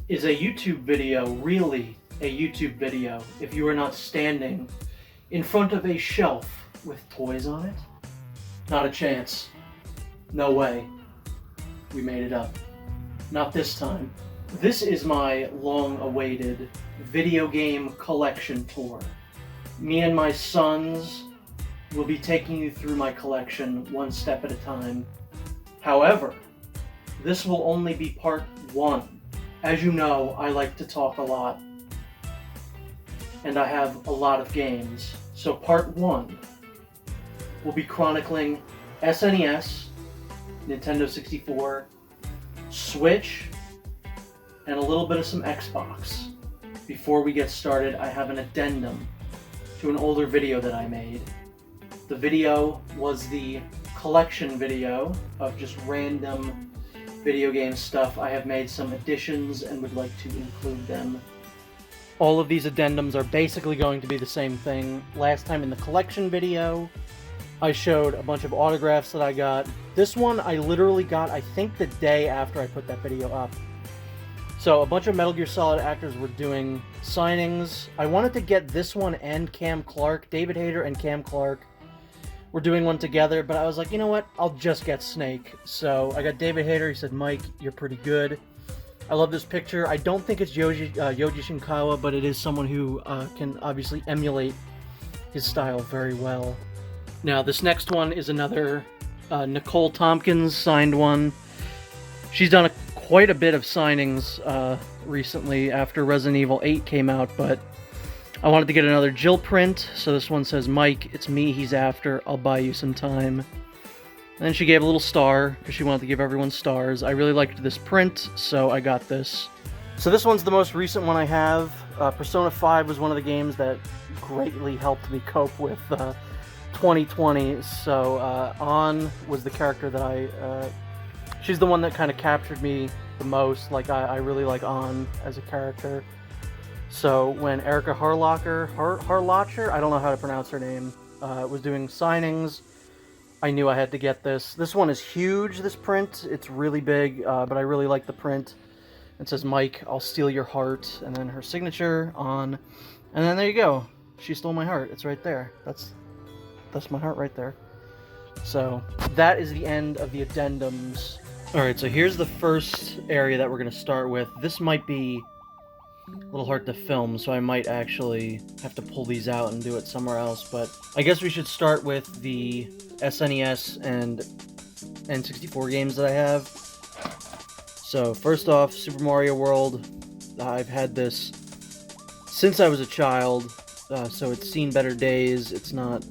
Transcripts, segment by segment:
Is a YouTube video really a YouTube video if you are not standing in front of a shelf with toys on it? Not a chance. No way. We made it up. Not this time. This is my long-awaited video game collection tour. Me and my sons will be taking you through my collection one step at a time. However, this will only be part one. As you know, I like to talk a lot, and I have a lot of games. So part one will be chronicling SNES, Nintendo 64, Switch, and a little bit of some Xbox. Before we get started, I have an addendum to an older video that I made. The video was the collection video of just random video game stuff. I have made some additions and would like to include them. All of these addendums are basically going to be the same thing. Last time in the collection video, I showed a bunch of autographs that I got. This one I literally got, I think, the day after I put that video up. So a bunch of Metal Gear Solid actors were doing signings. I wanted to get this one and Cam Clark, David Hayter and Cam Clark. We're doing one together, but I was like, you know what? I'll just get Snake. So I got David Hayter. He said, Mike, you're pretty good. I love this picture. I don't think it's Yoji Shinkawa, but it is someone who can obviously emulate his style very well. Now, this next one is another Nicole Tompkins signed one. She's done quite a bit of signings recently after Resident Evil 8 came out, but I wanted to get another Jill print, so this one says, Mike, it's me he's after, I'll buy you some time. And then she gave a little star, because she wanted to give everyone stars. I really liked this print, so I got this. So this one's the most recent one I have. Persona 5 was one of the games that greatly helped me cope with 2020, so An was the character that she's the one that kind of captured me the most. Like, I really like An as a character. So when Erica Harlacher, I don't know how to pronounce her name, was doing signings, I knew I had to get this. This one is huge, this print. It's really big, but I really like the print. It says, Mike, I'll steal your heart, and then her signature on, and then there you go. She stole my heart. It's right there. That's my heart right there. So that is the end of the addendums. Alright, so here's the first area that we're going to start with. This might be a little hard to film, so I might actually have to pull these out and do it somewhere else, but I guess we should start with the SNES and N64 games that I have. So first off, Super Mario World. I've had this since I was a child, so it's seen better days. It's not,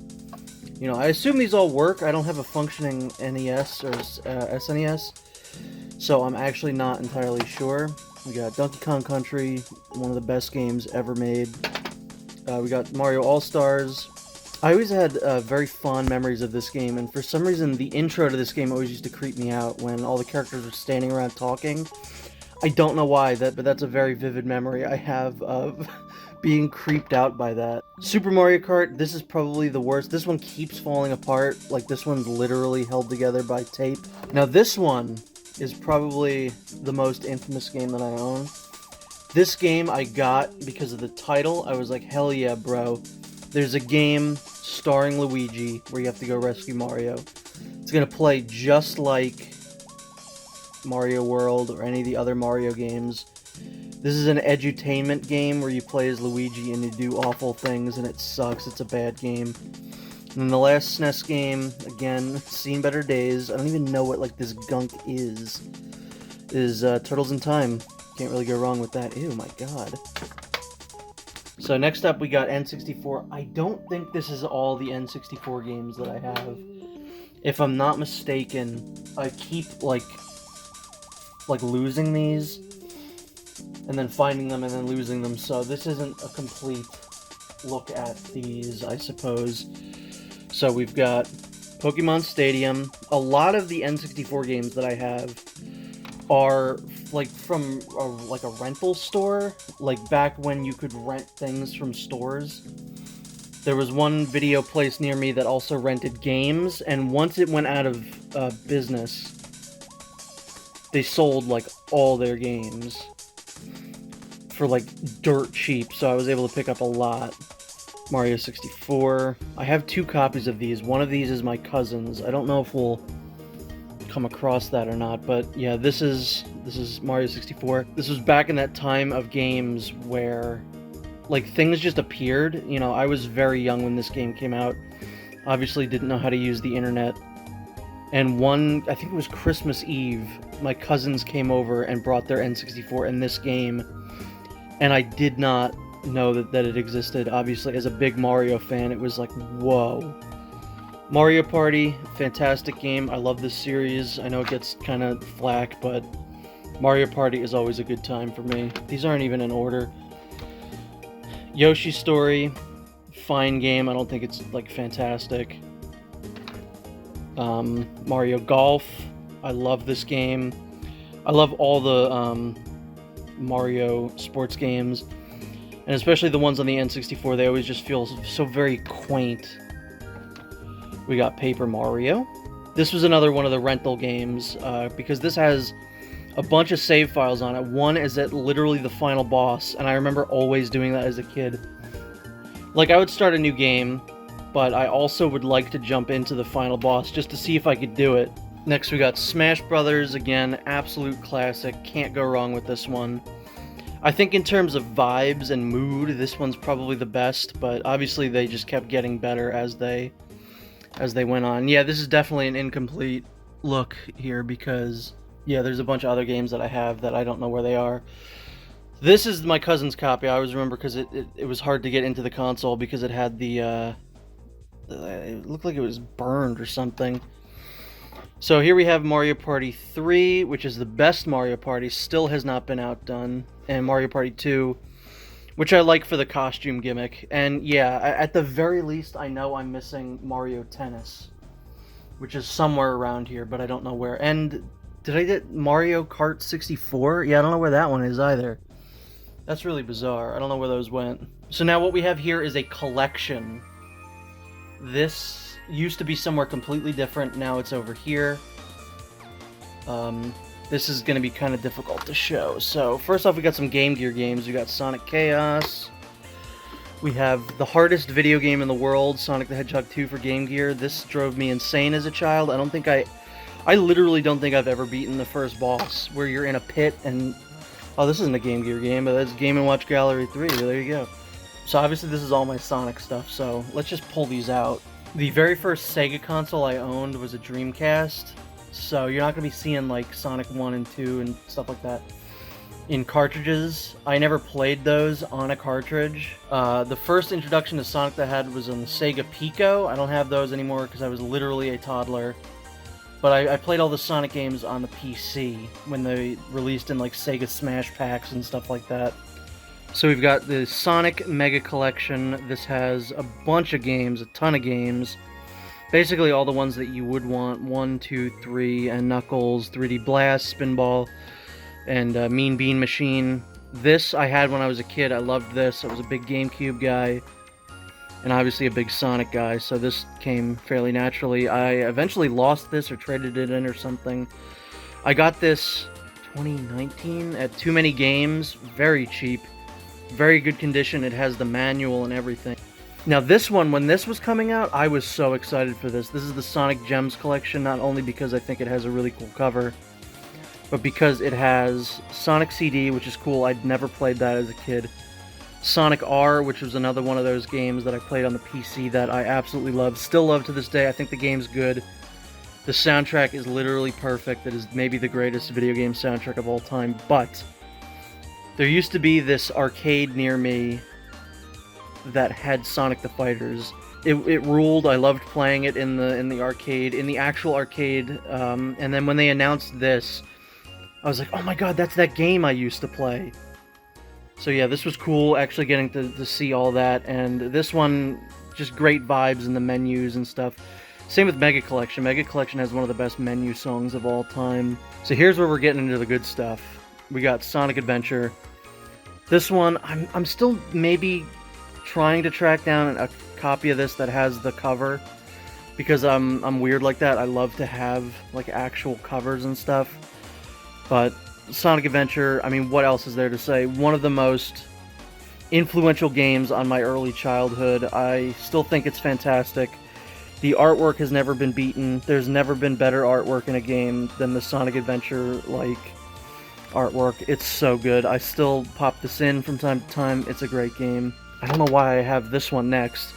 you know, I assume these all work. I don't have a functioning NES or SNES, so I'm actually not entirely sure. We got Donkey Kong Country, one of the best games ever made. We got Mario All-Stars. I always had very fond memories of this game, and for some reason the intro to this game always used to creep me out when all the characters were standing around talking. I don't know why, but that's a very vivid memory I have of being creeped out by that. Super Mario Kart, this is probably the worst. This one keeps falling apart. Like, this one's literally held together by tape. Now this one is probably the most infamous game that I own. This game I got because of the title. I was like, hell yeah, bro. There's a game starring Luigi where you have to go rescue Mario. It's gonna play just like Mario World or any of the other Mario games. This is an edutainment game where you play as Luigi and you do awful things and it sucks. It's a bad game. And then the last SNES game, again, seen better days. I don't even know what, like, this gunk is Turtles in Time. Can't really go wrong with that. Ew, my god. So next up we got N64. I don't think this is all the N64 games that I have. If I'm not mistaken, I keep, like losing these, and then finding them and then losing them, so this isn't a complete look at these, I suppose. So we've got Pokemon Stadium. A lot of the N64 games that I have are like from a rental store, like back when you could rent things from stores. There was one video place near me that also rented games, and once it went out of business, they sold like all their games. for like dirt cheap, so I was able to pick up a lot. Mario 64. I have 2 copies of these. One of these is my cousin's. I don't know if we'll come across that or not, but yeah, this is Mario 64. This was back in that time of games where like things just appeared. You know, I was very young when this game came out. Obviously didn't know how to use the internet. And I think it was Christmas Eve, my cousins came over and brought their N64 and this game, and I did not know that it existed. Obviously, as a big Mario fan, it was like, whoa. Mario Party, fantastic game. I love this series. I know it gets kind of flack, but Mario Party is always a good time for me. These aren't even in order. Yoshi's Story, fine game. I don't think it's like fantastic. Mario Golf, I love this game. I love all the Mario sports games, and especially the ones on the N64. They always just feel so very quaint. We got Paper Mario. This was another one of the rental games, because this has a bunch of save files on it. One is at literally the final boss, and I remember always doing that as a kid. Like, I would start a new game, but I also would like to jump into the final boss just to see if I could do it. Next we got Smash Brothers, again, absolute classic, can't go wrong with this one. I think in terms of vibes and mood, this one's probably the best, but obviously they just kept getting better as they went on. Yeah, this is definitely an incomplete look here because, yeah, there's a bunch of other games that I have that I don't know where they are. This is my cousin's copy. I always remember because it was hard to get into the console because it had the, it looked like it was burned or something. So here we have Mario Party 3, which is the best Mario Party, still has not been outdone, and Mario Party 2, which I like for the costume gimmick. And yeah, at the very least, I know I'm missing Mario Tennis, which is somewhere around here, but I don't know where. And did I get Mario Kart 64? Yeah, I don't know where that one is either. That's really bizarre. I don't know where those went. So now what we have here is a collection. This used to be somewhere completely different. Now it's over here. This is going to be kind of difficult to show. So first off, we got some Game Gear games. We got Sonic Chaos. We have the hardest video game in the world, Sonic the Hedgehog 2 for Game Gear. This drove me insane as a child. I literally don't think I've ever beaten the first boss, where you're in a pit and... Oh, this isn't a Game Gear game, but that's Game & Watch Gallery 3. There you go. So obviously this is all my Sonic stuff, so let's just pull these out. The very first Sega console I owned was a Dreamcast, so you're not going to be seeing like Sonic 1 and 2 and stuff like that in cartridges. I never played those on a cartridge. The first introduction to Sonic that I had was on the Sega Pico. I don't have those anymore because I was literally a toddler. But I played all the Sonic games on the PC when they released in like Sega Smash Packs and stuff like that. So we've got the Sonic Mega Collection. This has a bunch of games, a ton of games. Basically all the ones that you would want. 1, 2, 3, and Knuckles, 3D Blast, Spinball, and Mean Bean Machine. This I had when I was a kid. I loved this. I was a big GameCube guy, and obviously a big Sonic guy, so this came fairly naturally. I eventually lost this or traded it in or something. I got this 2019 at Too Many Games, very cheap. Very good condition. It has the manual and everything. Now this one, when this was coming out, I was so excited for this. This is the Sonic Gems collection, not only because I think it has a really cool cover, but because it has Sonic CD, which is cool. I'd never played that as a kid. Sonic R, which was another one of those games that I played on the PC that I absolutely love. Still love to this day. I think the game's good. The soundtrack is literally perfect. It is maybe the greatest video game soundtrack of all time, but there used to be this arcade near me that had Sonic the Fighters. It ruled. I loved playing it in the arcade, in the actual arcade. And then when they announced this, I was like, oh my god, that's that game I used to play. So yeah, this was cool, actually getting to see all that. And this one, just great vibes in the menus and stuff. Same with Mega Collection. Mega Collection has one of the best menu songs of all time. So here's where we're getting into the good stuff. We got Sonic Adventure. This one, I'm still maybe trying to track down a copy of this that has the cover, because I'm weird like that. I love to have like actual covers and stuff. But Sonic Adventure, I mean, what else is there to say? One of the most influential games on my early childhood. I still think it's fantastic. The artwork has never been beaten. There's never been better artwork in a game than the Sonic Adventure-like artwork. It's so good. I still pop this in from time to time. It's a great game. I don't know why I have this one next.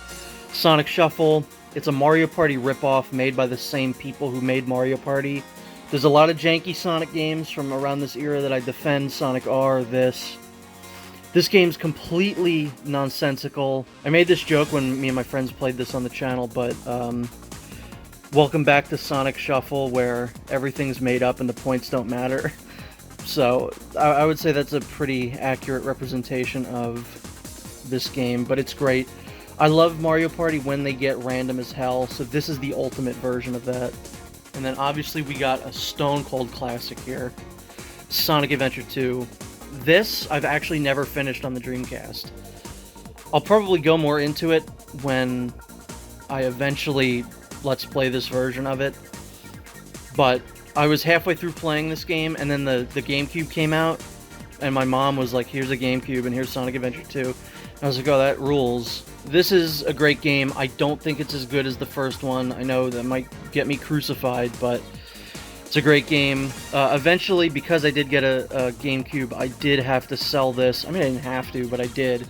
Sonic Shuffle. It's a Mario Party ripoff made by the same people who made Mario Party. There's a lot of janky Sonic games from around this era that I defend. Sonic R, this. This game's completely nonsensical. I made this joke when me and my friends played this on the channel, but welcome back to Sonic Shuffle, where everything's made up and the points don't matter. So I would say that's a pretty accurate representation of this game, but it's great. I love Mario Party when they get random as hell, so this is the ultimate version of that. And then obviously we got a stone cold classic here, Sonic Adventure 2. This, I've actually never finished on the Dreamcast. I'll probably go more into it when I eventually Let's Play this version of it. But I was halfway through playing this game, and then the GameCube came out, and my mom was like, here's a GameCube, and here's Sonic Adventure 2. And I was like, oh, that rules. This is a great game. I don't think it's as good as the first one. I know that might get me crucified, but it's a great game. Eventually, because I did get a GameCube, I did have to sell this. I mean, I didn't have to, but I did.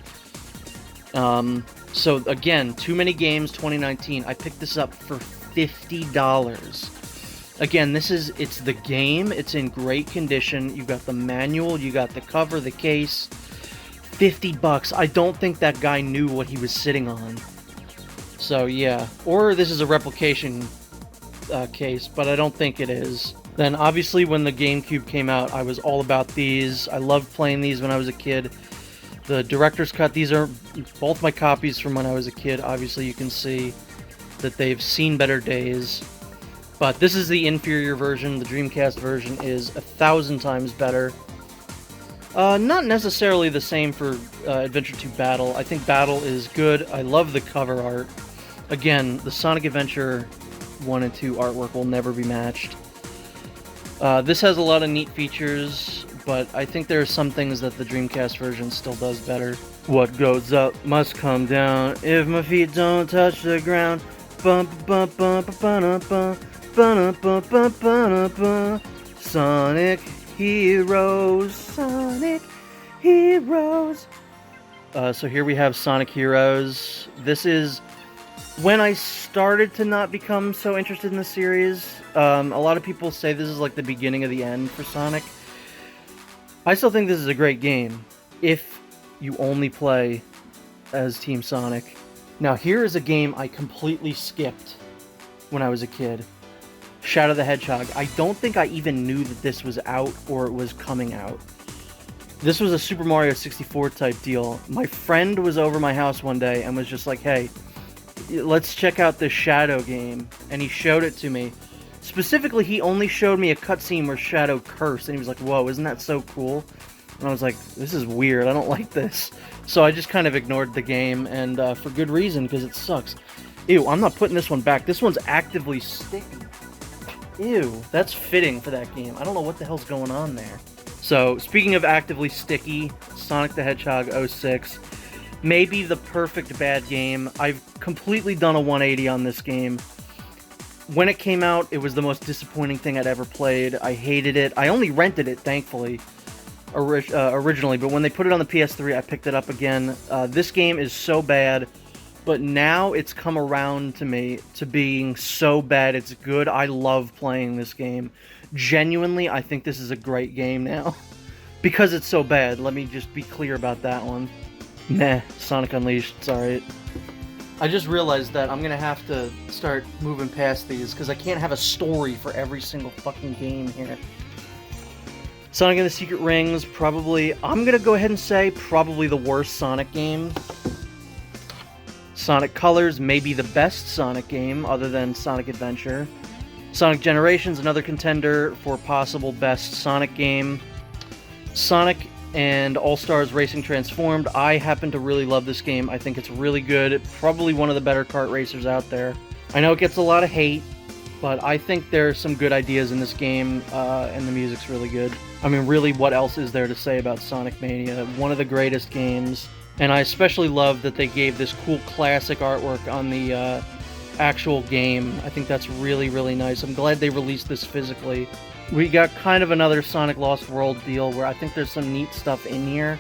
So, again, Too Many Games 2019. I picked this up for $50. Again, it's the game. It's in great condition. You got the manual, you got the cover, the case. $50. I don't think that guy knew what he was sitting on. So, yeah. Or this is a replication case, but I don't think it is. Then obviously when the GameCube came out, I was all about these. I loved playing these when I was a kid. The director's cut, these are both my copies from when I was a kid. Obviously you can see that they've seen better days. But this is the inferior version. The Dreamcast version is 1,000 times better. Not necessarily the same for Adventure 2 Battle. I think Battle is good. I love the cover art. Again, the Sonic Adventure 1 and 2 artwork will never be matched. This has a lot of neat features, but I think there are some things that the Dreamcast version still does better. What goes up must come down if my feet don't touch the ground. Bump, bump, bump, bump, bump, bump, bump, bump, bump, bump. Sonic Heroes, Sonic Heroes. So here we have Sonic Heroes. This is when I started to not become so interested in the series. A lot of people say this is like the beginning of the end for Sonic. I still think this is a great game, if you only play as Team Sonic. Now here is a game I completely skipped when I was a kid. Shadow the Hedgehog. I don't think I even knew that this was out or it was coming out. This was a Super Mario 64 type deal. My friend was over my house one day and was just like, hey, let's check out this Shadow game. And he showed it to me. Specifically, he only showed me a cutscene where Shadow cursed, and he was like, whoa, isn't that so cool? And I was like, this is weird, I don't like this. So I just kind of ignored the game, and for good reason, because it sucks. Ew, I'm not putting this one back. This one's actively sticky. Ew, that's fitting for that game. I don't know what the hell's going on there. So, speaking of actively sticky, Sonic the Hedgehog 06. Maybe the perfect bad game. I've completely done a 180 on this game. When it came out, it was the most disappointing thing I'd ever played. I hated it. I only rented it, thankfully, originally, but when they put it on the PS3, I picked it up again. This game is so bad, but now it's come around to me to being so bad it's good. I love playing this game. Genuinely, I think this is a great game now. Because it's so bad, let me just be clear about that one. Meh, Sonic Unleashed, sorry. I just realized that I'm gonna have to start moving past these, because I can't have a story for every single fucking game here. Sonic and the Secret Rings, probably, I'm gonna go ahead and say, probably the worst Sonic game. Sonic Colors may be the best Sonic game, other than Sonic Adventure. Sonic Generations, another contender for possible best Sonic game. Sonic and All-Stars Racing Transformed. I happen to really love this game. I think it's really good. Probably one of the better kart racers out there. I know it gets a lot of hate, but I think there's some good ideas in this game, and the music's really good. I mean, really, what else is there to say about Sonic Mania? One of the greatest games, and I especially love that they gave this cool classic artwork on the actual game. I think that's really, really nice. I'm glad they released this physically. We got kind of another Sonic Lost World deal where I think there's some neat stuff in here,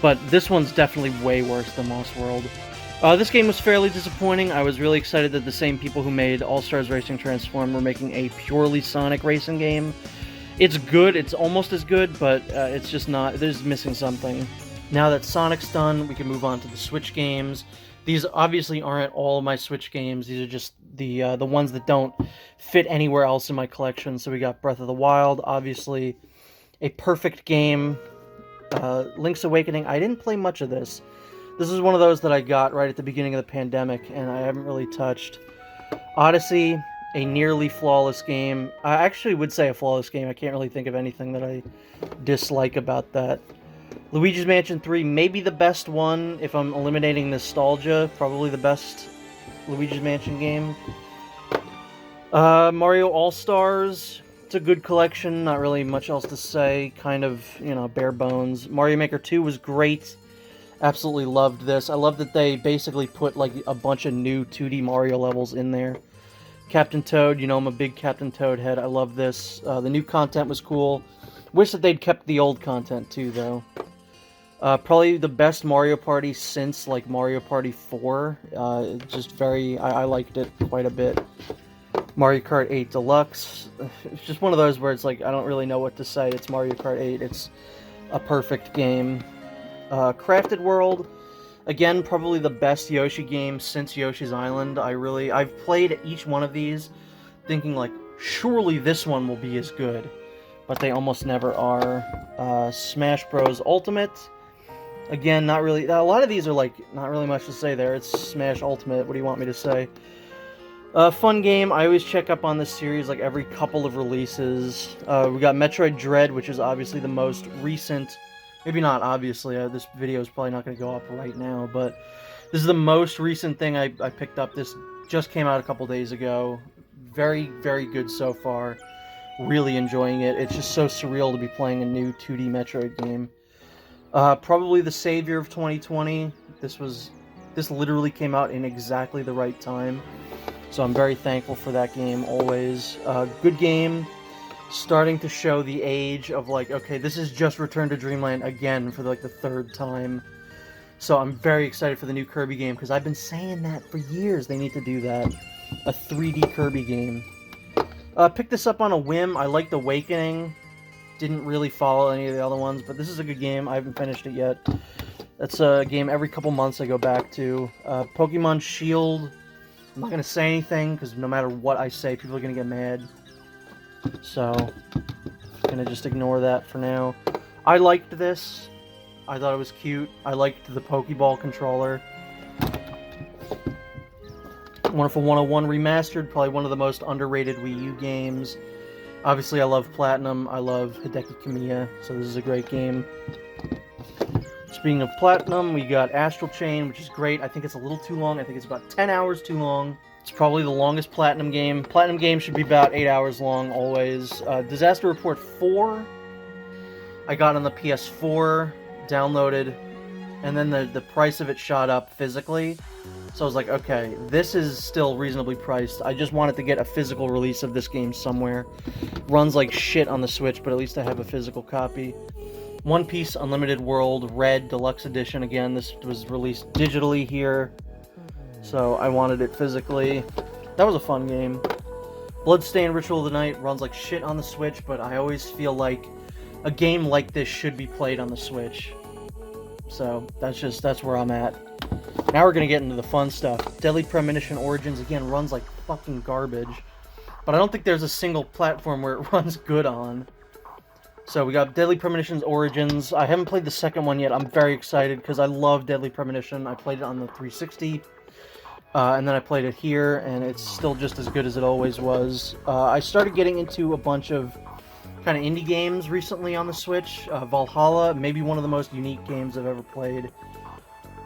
but this one's definitely way worse than Lost World. This game was fairly disappointing. I was really excited that the same people who made All-Stars Racing Transform were making a purely Sonic racing game. It's good, it's almost as good, but it's just not, there's missing something. Now that Sonic's done, we can move on to the Switch games. These obviously aren't all my Switch games, these are just the ones that don't fit anywhere else in my collection. So we got Breath of the Wild, obviously a perfect game. Link's Awakening, I didn't play much of this. This is one of those that I got right at the beginning of the pandemic, and I haven't really touched. Odyssey, a nearly flawless game. I actually would say a flawless game. I can't really think of anything that I dislike about that. Luigi's Mansion 3, maybe the best one, if I'm eliminating nostalgia. Probably the best Luigi's Mansion game. Mario All-Stars, it's a good collection. Not really much else to say. Kind of, you know, bare bones. Mario Maker 2 was great. Absolutely loved this. I love that they basically put like a bunch of new 2D Mario levels in there. Captain Toad, you know I'm a big Captain Toad head. I love this. The new content was cool. Wish that they'd kept the old content too, though. Probably the best Mario Party since like Mario Party 4. Just very, I liked it quite a bit. Mario Kart 8 Deluxe. It's just one of those where it's like I don't really know what to say. It's Mario Kart 8. It's a perfect game. Crafted World, again, probably the best Yoshi game since Yoshi's Island. I've played each one of these thinking like, surely this one will be as good, but they almost never are. Smash Bros. Ultimate, again, not really, a lot of these are like, not really much to say there. It's Smash Ultimate, what do you want me to say? Fun game, I always check up on this series like every couple of releases. We got Metroid Dread, which is obviously the most recent. Maybe not, obviously. This video is probably not going to go up right now, but this is the most recent thing I picked up. This just came out a couple days ago. Very, very good so far. Really enjoying it. It's just so surreal to be playing a new 2D Metroid game. Probably the savior of 2020. This literally came out in exactly the right time, so I'm very thankful for that game, always. Good game. Starting to show the age of like, okay, this is just Return to Dreamland again for like the third time. So I'm very excited for the new Kirby game, because I've been saying that for years. They need to do that. A 3D Kirby game. Picked this up on a whim. I liked Awakening. Didn't really follow any of the other ones, but this is a good game. I haven't finished it yet. That's a game every couple months I go back to. Pokemon Shield. I'm not going to say anything, because no matter what I say, people are going to get mad. So, I'm gonna just ignore that for now. I liked this. I thought it was cute. I liked the Pokeball controller. Wonderful 101 Remastered, probably one of the most underrated Wii U games. Obviously, I love Platinum. I love Hideki Kamiya, so this is a great game. Speaking of Platinum, we got Astral Chain, which is great. I think it's a little too long. I think it's about 10 hours too long. It's probably the longest Platinum game. Platinum games should be about 8 hours long, always. Disaster Report 4, I got on the PS4, downloaded, and then the price of it shot up physically. So I was like, okay, this is still reasonably priced. I just wanted to get a physical release of this game somewhere. Runs like shit on the Switch, but at least I have a physical copy. One Piece Unlimited World Red Deluxe Edition. Again, this was released digitally here, so I wanted it physically. That was a fun game. Bloodstain Ritual of the Night runs like shit on the Switch, but I always feel like a game like this should be played on the Switch. So that's where I'm at. Now we're gonna get into the fun stuff. Deadly Premonition Origins, again, runs like fucking garbage, but I don't think there's a single platform where it runs good on. So we got Deadly Premonition's Origins. I haven't played the second one yet. I'm very excited because I love Deadly Premonition. I played it on the 360. And then I played it here, and it's still just as good as it always was. I started getting into a bunch of kind of indie games recently on the Switch. Valhalla, maybe one of the most unique games I've ever played.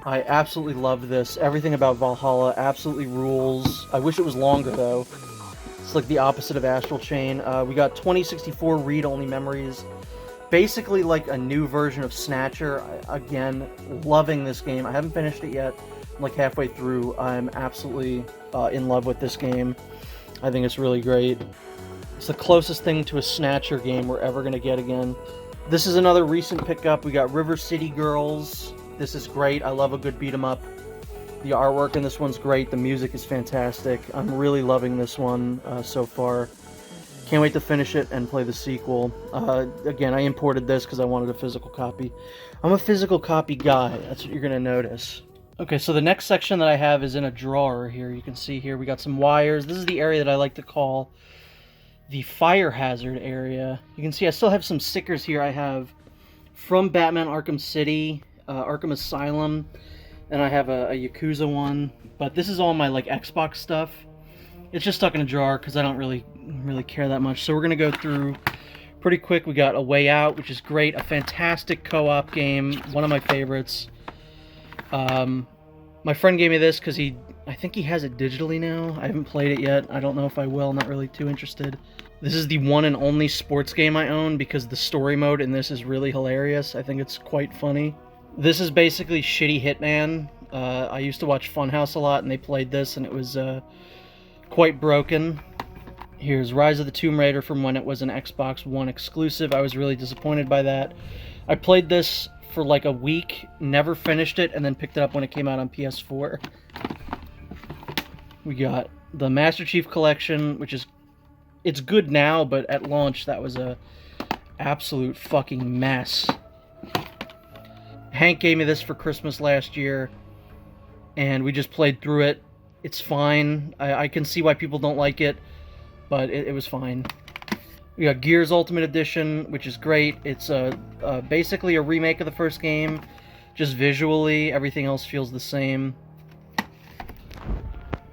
I absolutely loved this. Everything about Valhalla absolutely rules. I wish it was longer, though. It's like the opposite of Astral Chain. We got 2064 read-only memories. Basically like a new version of Snatcher. Again, loving this game. I haven't finished it yet. I'm like halfway through. I'm absolutely in love with this game. I think it's really great. It's the closest thing to a Snatcher game we're ever going to get again. This is another recent pickup. We got River City Girls. This is great. I love a good beat 'em up. The artwork in this one's great. The music is fantastic. I'm really loving this one so far. Can't wait to finish it and play the sequel. Again, I imported this because I wanted a physical copy. I'm a physical copy guy. That's what you're going to notice. Okay, so the next section that I have is in a drawer here. You can see here we got some wires. This is the area that I like to call the fire hazard area. You can see I still have some stickers here I have from Batman Arkham City, Arkham Asylum, and I have a Yakuza one. But this is all my like Xbox stuff. It's just stuck in a drawer because I don't really care that much. So we're gonna go through pretty quick. We got A Way Out, which is great, a fantastic co-op game, one of my favorites. My friend gave me this because I think he has it digitally now. I haven't played it yet. I don't know if I will. Not really too interested. This is the one and only sports game I own because the story mode in this is really hilarious. I think it's quite funny. This is basically shitty Hitman. I used to watch Funhouse a lot, and they played this, and it was quite broken. Here's Rise of the Tomb Raider from when it was an Xbox One exclusive. I was really disappointed by that. I played this for like a week, never finished it, and then picked it up when it came out on PS4. We got the Master Chief Collection, which is, it's good now, but at launch that was a absolute fucking mess. Hank gave me this for Christmas last year, and we just played through it. It's fine. I can see why people don't like it, but it was fine. We got Gears Ultimate Edition, which is great. It's basically a remake of the first game, just visually. Everything else feels the same.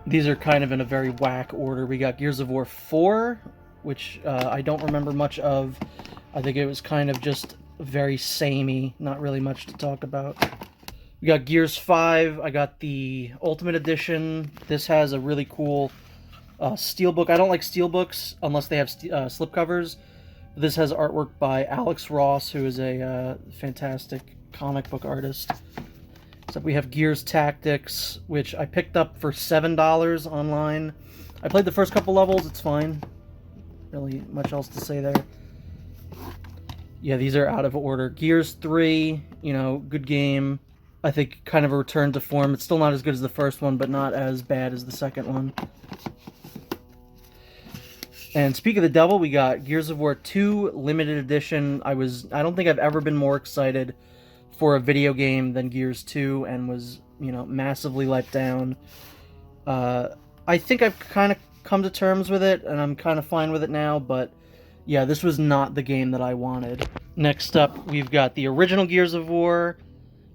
These are kind of in a very whack order. We got Gears of War 4, which I don't remember much of. I think it was kind of just very samey, not really much to talk about. We got Gears 5. I got the Ultimate Edition. This has a really cool steelbook. I don't like steelbooks unless they have slipcovers. This has artwork by Alex Ross, who is a fantastic comic book artist. So we have Gears Tactics, which I picked up for $7 online. I played the first couple levels. It's fine. Really much else to say there. Yeah, these are out of order. Gears 3, you know, good game. I think kind of a return to form. It's still not as good as the first one, but not as bad as the second one. And speak of the devil, we got Gears of War 2 Limited Edition. I don't think I've ever been more excited for a video game than Gears 2, and was, you know, massively let down. I think I've kind of come to terms with it, and I'm kind of fine with it now, but yeah, this was not the game that I wanted. Next up, we've got the original Gears of War.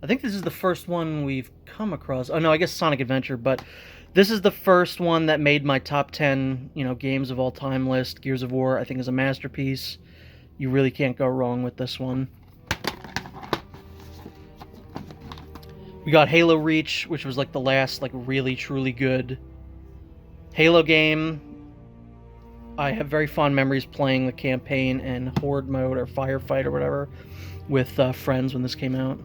I think this is the first one we've come across. Oh no, I guess Sonic Adventure, but this is the first one that made my top 10, you know, games of all time list. Gears of War, I think, is a masterpiece. You really can't go wrong with this one. We got Halo Reach, which was like the last, like, really, truly good Halo game. I have very fond memories playing the campaign and Horde mode, or Firefight, or whatever, with friends when this came out.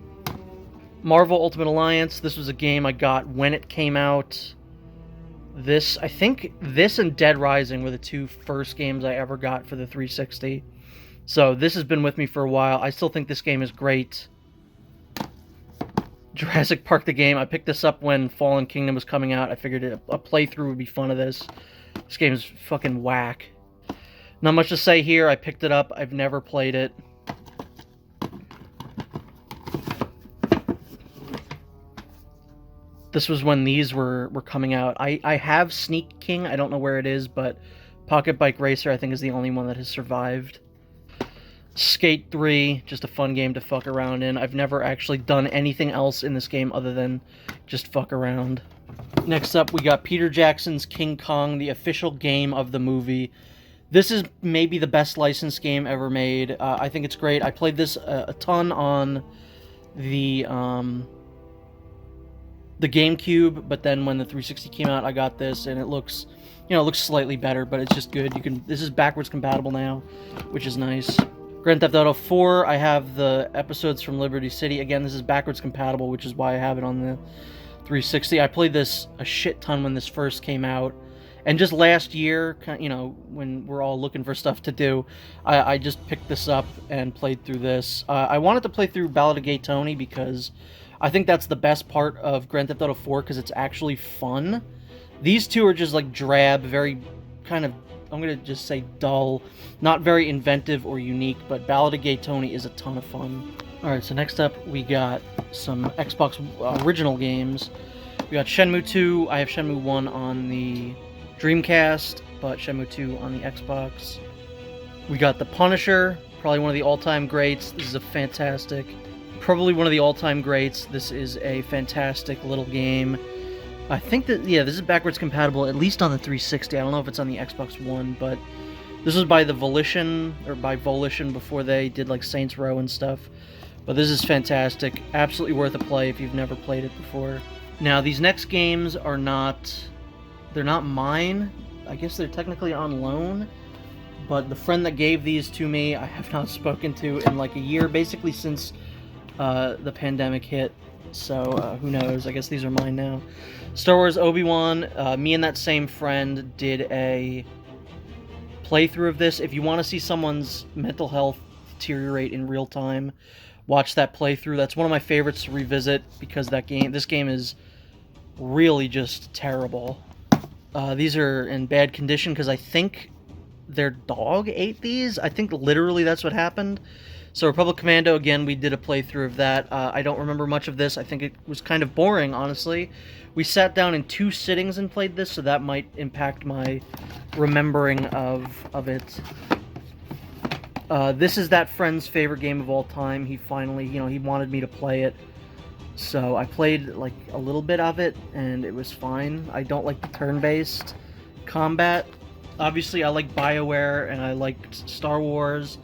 Marvel Ultimate Alliance, this was a game I got when it came out. I think this and Dead Rising were the two first games I ever got for the 360. So this has been with me for a while. I still think this game is great. Jurassic Park the game, I picked this up when Fallen Kingdom was coming out. I figured a playthrough would be fun of this. This game is fucking whack. Not much to say here. I picked it up. I've never played it. This was when these were coming out. I have Sneak King. I don't know where it is, but Pocket Bike Racer, I think, is the only one that has survived. Skate 3, just a fun game to fuck around in. I've never actually done anything else in this game other than just fuck around. Next up, we got Peter Jackson's King Kong, the official game of the movie. This is maybe the best licensed game ever made. I think it's great. I played this a ton on the GameCube, but then when the 360 came out, I got this, and it looks You know, it looks slightly better, but it's just good. This is backwards compatible now, which is nice. Grand Theft Auto 4, I have the episodes from Liberty City. Again, this is backwards compatible, which is why I have it on the 360. I played this a shit ton when this first came out. And just last year, you know, when we're all looking for stuff to do, I just picked this up and played through this. I wanted to play through Ballad of Gay Tony because I think that's the best part of Grand Theft Auto 4 because it's actually fun. These two are just like drab, very kind of, I'm going to just say dull, not very inventive or unique, but Ballad of Gay Tony is a ton of fun. Alright, so next up we got some Xbox original games. We got Shenmue 2, I have Shenmue 1 on the Dreamcast, but Shenmue 2 on the Xbox. We got The Punisher, probably one of the all-time greats. This is a fantastic, probably one of the all-time greats. This is a fantastic little game. I think that, yeah, this is backwards compatible, at least on the 360. I don't know if it's on the Xbox One, but this was by the Volition, or by Volition before they did, like, Saints Row and stuff. But this is fantastic. Absolutely worth a play if you've never played it before. Now, these next games are not... They're not mine. I guess they're technically on loan. But the friend that gave these to me, I have not spoken to in like a year, basically since the pandemic hit. So who knows? I guess these are mine now. Star Wars Obi-Wan. Me and that same friend did a playthrough of this. If you want to see someone's mental health deteriorate in real time, watch that playthrough. That's one of my favorites to revisit because this game is really just terrible. These are in bad condition because I think their dog ate these. I think literally that's what happened. So Republic Commando, again, we did a playthrough of that. I don't remember much of this. I think it was kind of boring, honestly. We sat down in 2 sittings and played this, so that might impact my remembering of it. This is that friend's favorite game of all time. He finally, you know, he wanted me to play it. So I played like a little bit of it and it was fine. I don't like the turn-based combat. Obviously I like BioWare and I liked Star Wars.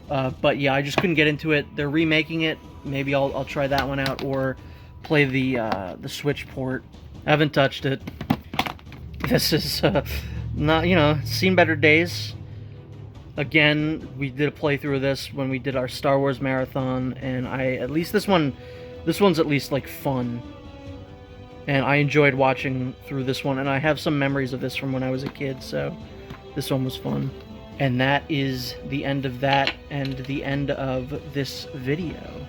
But yeah, I just couldn't get into it. They're remaking it. Maybe I'll try that one out or play the Switch port. I haven't touched it. This is not, you know, seen better days. Again, we did a playthrough of this when we did our Star Wars marathon and this one's at least, like, fun. And I enjoyed watching through this one, and I have some memories of this from when I was a kid, so this one was fun. And that is the end of that, and the end of this video.